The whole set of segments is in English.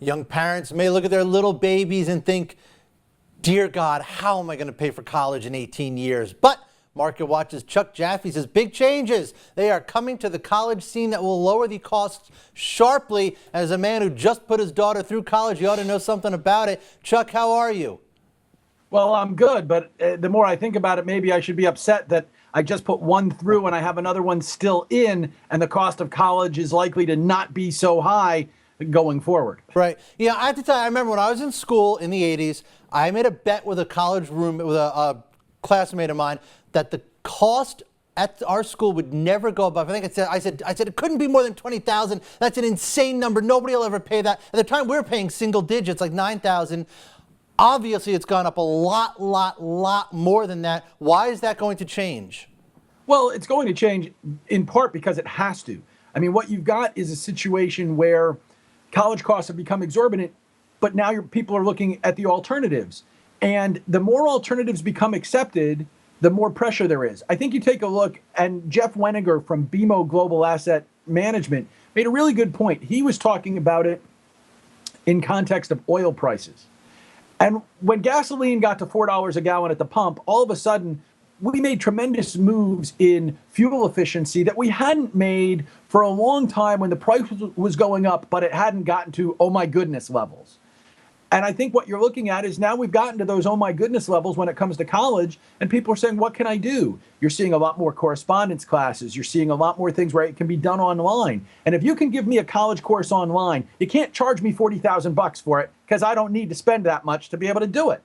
Young parents may look at their little babies and think, dear God, how am I going to pay for college in 18 years? But Marketwatch's Chuck Jaffe says big changes. They are coming to the college scene that will lower the costs sharply. As a man who just put his daughter through college, you ought to know something about it. Chuck, how are you? Well, I'm good, but the more I think about it, maybe I should be upset that I just put one through and I have another one still in, and the cost of college is likely to not be so high going forward. Right. Yeah, I have to tell you, I remember when I was in school in the 80s, I made a bet with a college roommate, with a classmate of mine, that the cost at our school would never go above. I think I said it couldn't be more than $20,000. That's an insane number. Nobody will ever pay that. At the time, we were paying single digits, like $9,000. Obviously, it's gone up a lot more than that. Why is that going to change? Well, it's going to change in part because it has to. I mean, what you've got is a situation where college costs have become exorbitant, but now people are looking at the alternatives. And the more alternatives become accepted, the more pressure there is. I think you take a look, and Jeff Weniger from BMO Global Asset Management made a really good point. He was talking about it in context of oil prices. And when gasoline got to $4 a gallon at the pump, all of a sudden, we made tremendous moves in fuel efficiency that we hadn't made for a long time when the price was going up, but it hadn't gotten to, oh my goodness levels. And I think what you're looking at is now we've gotten to those oh my goodness levels when it comes to college, and people are saying, what can I do? You're seeing a lot more correspondence classes. You're seeing a lot more things where it can be done online. And if you can give me a college course online, you can't charge me $40,000 for it because I don't need to spend that much to be able to do it.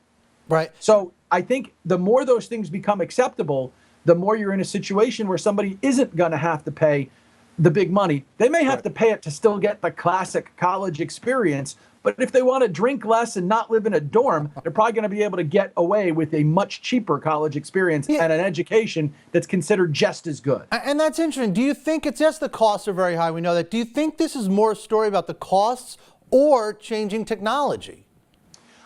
Right. So I think the more those things become acceptable, the more you're in a situation where somebody isn't going to have to pay the big money. They may have to pay it to still get the classic college experience, but if they want to drink less and not live in a dorm, they're probably going to be able to get away with a much cheaper college experience and an education that's considered just as good. And that's interesting. Do you think it's just the costs are very high? We know that. Do you think this is more a story about the costs or changing technology?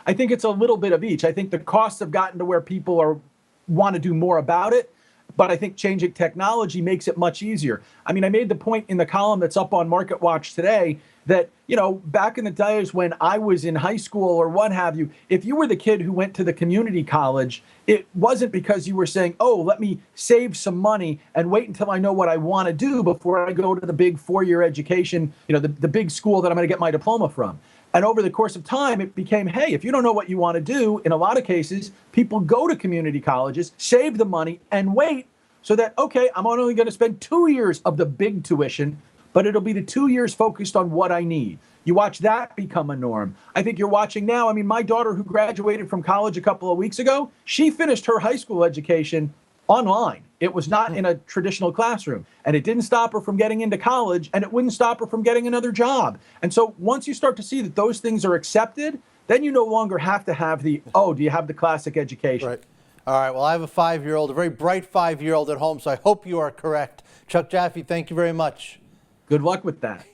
I think it's a little bit of each. I think the costs have gotten to where people want to do more about it, but I think changing technology makes it much easier. I mean, I made the point in the column that's up on Marketwatch today that, you know, back in the days when I was in high school or what have you, if you were the kid who went to the community college, it wasn't because you were saying, oh, let me save some money and wait until I know what I want to do before I go to the big four-year education, you know, the big school that I'm going to get my diploma from. And over the course of time, it became, hey, if you don't know what you want to do, in a lot of cases, people go to community colleges, save the money, and wait so that, okay, I'm only going to spend 2 years of the big tuition, but it'll be the 2 years focused on what I need. You watch that become a norm. I think you're watching now. I mean, my daughter who graduated from college a couple of weeks ago, she finished her high school education online. It was not in a traditional classroom, and it didn't stop her from getting into college, and it wouldn't stop her from getting another job. And so once you start to see that those things are accepted, then you no longer have to have the, oh, do you have the classic education? Right. All right. Well, I have a 5-year-old, a very bright 5-year-old at home, so I hope you are correct. Chuck Jaffe, thank you very much. Good luck with that.